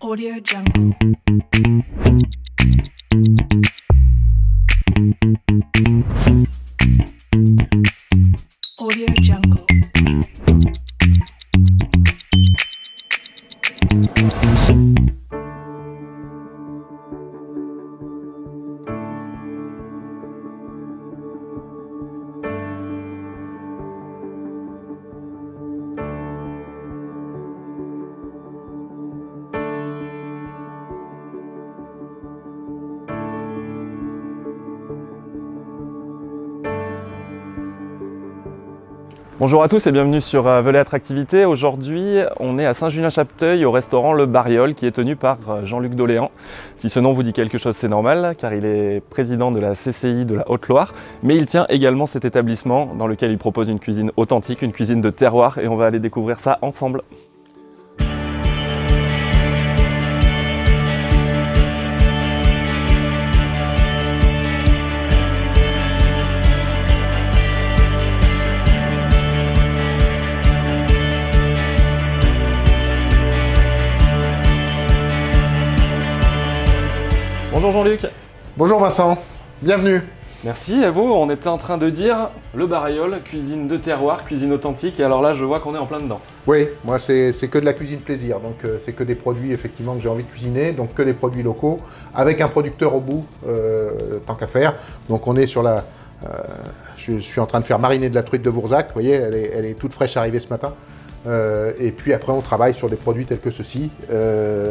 AudioJungle. AudioJungle. Bonjour à tous et bienvenue sur Velay Attractivité. Aujourd'hui, on est à Saint-Julien-Chapteuil au restaurant Le Bariol qui est tenu par Jean-Luc Doléan. Si ce nom vous dit quelque chose, c'est normal car il est président de la CCI de la Haute-Loire, mais il tient également cet établissement dans lequel il propose une cuisine authentique, une cuisine de terroir et on va aller découvrir ça ensemble. Bonjour Jean-Luc. Bonjour Vincent, bienvenue. Merci à vous. On était en train de dire Le Bariol, cuisine de terroir, cuisine authentique. Et alors là, je vois qu'on est en plein dedans. Oui, moi c'est que de la cuisine plaisir. Donc c'est que des produits effectivement que j'ai envie de cuisiner. Donc que des produits locaux avec un producteur au bout, tant qu'à faire. Donc on est sur la... je suis en train de faire mariner de la truite de Vourzac. Vous voyez, elle est toute fraîche arrivée ce matin. Et puis après on travaille sur des produits tels que ceci,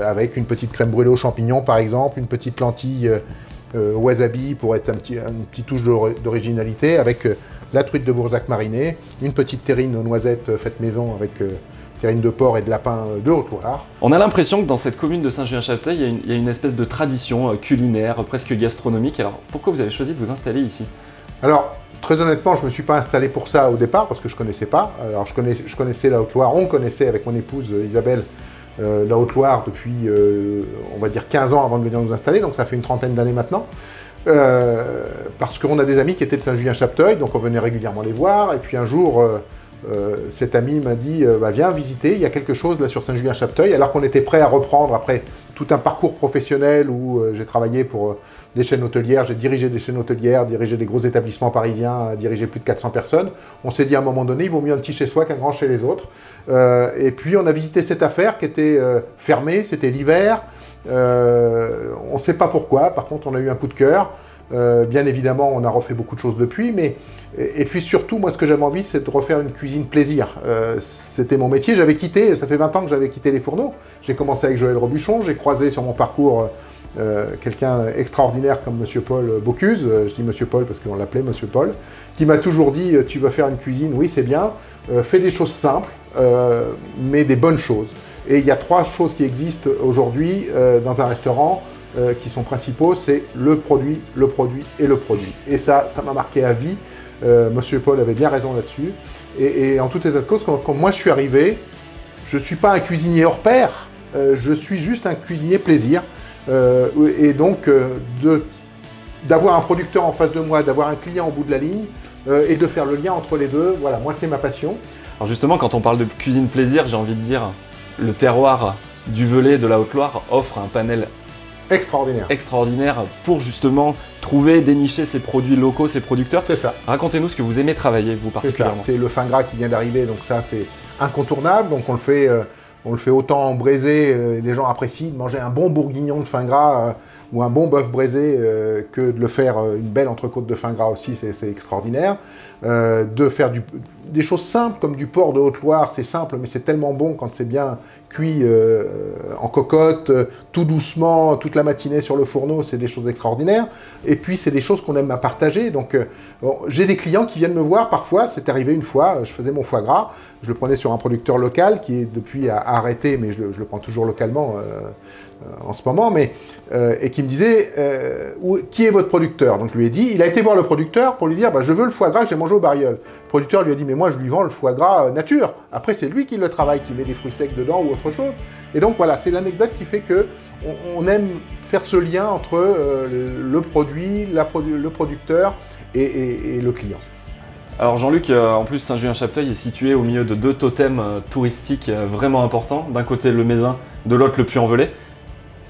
avec une petite crème brûlée aux champignons par exemple, une petite lentille wasabi pour être une petite touche d'originalité, avec la truite de Vourzac marinée, une petite terrine aux noisettes faite maison avec terrine de porc et de lapin de Haute-Loire. On a l'impression que dans cette commune de Saint-Julien-Chapteuil, il y a une espèce de tradition culinaire, presque gastronomique. Alors pourquoi vous avez choisi de vous installer ici? Alors, très honnêtement, je ne me suis pas installé pour ça au départ parce que je ne connaissais pas. Alors, je connaissais la Haute-Loire, on connaissait avec mon épouse Isabelle la Haute-Loire depuis, on va dire, 15 ans avant de venir nous installer, donc ça fait une trentaine d'années maintenant. Parce qu'on a des amis qui étaient de Saint-Julien-Chapteuil, donc on venait régulièrement les voir. Et puis un jour, cet ami m'a dit bah, viens visiter, il y a quelque chose là sur Saint-Julien-Chapteuil, alors qu'on était prêt à reprendre après tout un parcours professionnel où j'ai travaillé pour des chaînes hôtelières, j'ai dirigé des chaînes hôtelières, dirigé des gros établissements parisiens, dirigé plus de 400 personnes. On s'est dit à un moment donné, il vaut mieux un petit chez soi qu'un grand chez les autres. Et puis on a visité cette affaire qui était fermée, c'était l'hiver. On ne sait pas pourquoi, par contre on a eu un coup de cœur. Bien évidemment, on a refait beaucoup de choses depuis, et puis surtout, moi ce que j'avais envie, c'est de refaire une cuisine plaisir. C'était mon métier, j'avais quitté, ça fait 20 ans que j'avais quitté les fourneaux. J'ai commencé avec Joël Robuchon, j'ai croisé sur mon parcours quelqu'un extraordinaire comme Monsieur Paul Bocuse, je dis Monsieur Paul parce qu'on l'appelait Monsieur Paul, qui m'a toujours dit « tu veux faire une cuisine, oui c'est bien, fais des choses simples, mais des bonnes choses ». Et il y a 3 choses qui existent aujourd'hui dans un restaurant, qui sont principaux, c'est le produit et le produit. Et ça m'a marqué à vie. Monsieur Paul avait bien raison là-dessus. Et en tout état de cause, quand moi je suis arrivé, je ne suis pas un cuisinier hors pair, je suis juste un cuisinier plaisir. Et donc, d'avoir un producteur en face de moi, d'avoir un client au bout de la ligne, et de faire le lien entre les deux, voilà, moi c'est ma passion. Alors justement, quand on parle de cuisine plaisir, j'ai envie de dire, le terroir du Velay de la Haute-Loire offre un panel extraordinaire pour justement trouver, dénicher ces produits locaux, ces producteurs. C'est ça. Racontez-nous ce que vous aimez travailler, vous particulièrement. C'est le fin gras qui vient d'arriver, donc ça c'est incontournable. Donc on le fait autant braisé, les gens apprécient de manger un bon bourguignon de fin gras ou un bon bœuf braisé que de le faire une belle entrecôte de fin gras aussi, c'est extraordinaire. De faire des choses simples comme du porc de Haute-Loire, c'est simple mais c'est tellement bon quand c'est bien cuit en cocotte, tout doucement, toute la matinée sur le fourneau, c'est des choses extraordinaires. Et puis c'est des choses qu'on aime à partager. Donc bon, j'ai des clients qui viennent me voir parfois, c'est arrivé une fois, je faisais mon foie gras, je le prenais sur un producteur local qui est depuis à arrêter, mais je le prends toujours localement en ce moment, et qui me disait qui est votre producteur? Donc je lui ai dit, il a été voir le producteur pour lui dire bah, je veux le foie gras que j'ai mangé au Bariol. Le producteur lui a dit mais moi je lui vends le foie gras nature. Après c'est lui qui le travaille, qui met des fruits secs dedans ou autre chose. Et donc voilà, c'est l'anecdote qui fait que on aime faire ce lien entre le produit, le producteur et le client. Alors Jean-Luc, en plus Saint-Julien-Chapteuil est situé au milieu de 2 totems touristiques vraiment importants. D'un côté le Mézin, de l'autre le Puy-en-Velay.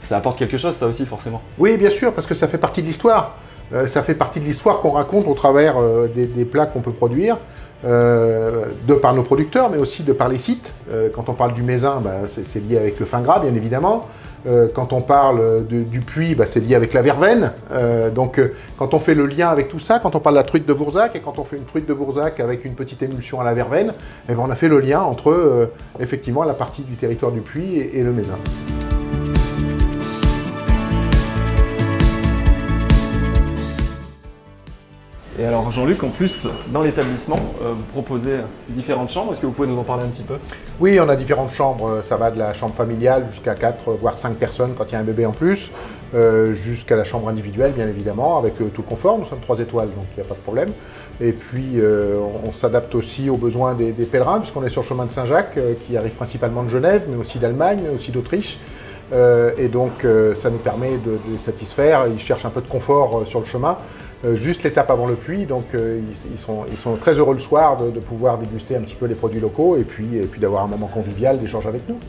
Ça apporte quelque chose, ça aussi, forcément. Oui, bien sûr, parce que ça fait partie de l'histoire. Ça fait partie de l'histoire qu'on raconte au travers des plats qu'on peut produire, de par nos producteurs, mais aussi de par les sites. Quand on parle du Mézin, c'est lié avec le fin gras, bien évidemment. Quand on parle du Puy, c'est lié avec la verveine. Donc, quand on fait le lien avec tout ça, quand on parle de la truite de Vourzac, et quand on fait une truite de Vourzac avec une petite émulsion à la verveine, eh ben, on a fait le lien entre, effectivement, la partie du territoire du Puy et le Mézin. Et alors Jean-Luc, en plus, dans l'établissement, vous proposez différentes chambres. Est-ce que vous pouvez nous en parler un petit peu? Oui, on a différentes chambres. Ça va de la chambre familiale jusqu'à 4, voire 5 personnes quand il y a un bébé en plus, jusqu'à la chambre individuelle, bien évidemment, avec tout le confort. Nous sommes 3 étoiles, donc il n'y a pas de problème. Et puis, on s'adapte aussi aux besoins des pèlerins, puisqu'on est sur le chemin de Saint-Jacques, qui arrive principalement de Genève, mais aussi d'Allemagne, mais aussi d'Autriche. Et donc, ça nous permet de les satisfaire. Ils cherchent un peu de confort sur le chemin. Juste l'étape avant le puits, donc ils sont très heureux le soir de pouvoir déguster un petit peu les produits locaux et puis d'avoir un moment convivial d'échange avec nous.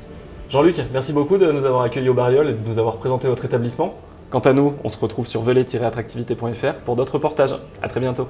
Jean-Luc, merci beaucoup de nous avoir accueillis au Bariol et de nous avoir présenté votre établissement. Quant à nous, on se retrouve sur velay-attractivité.fr pour d'autres reportages. À très bientôt.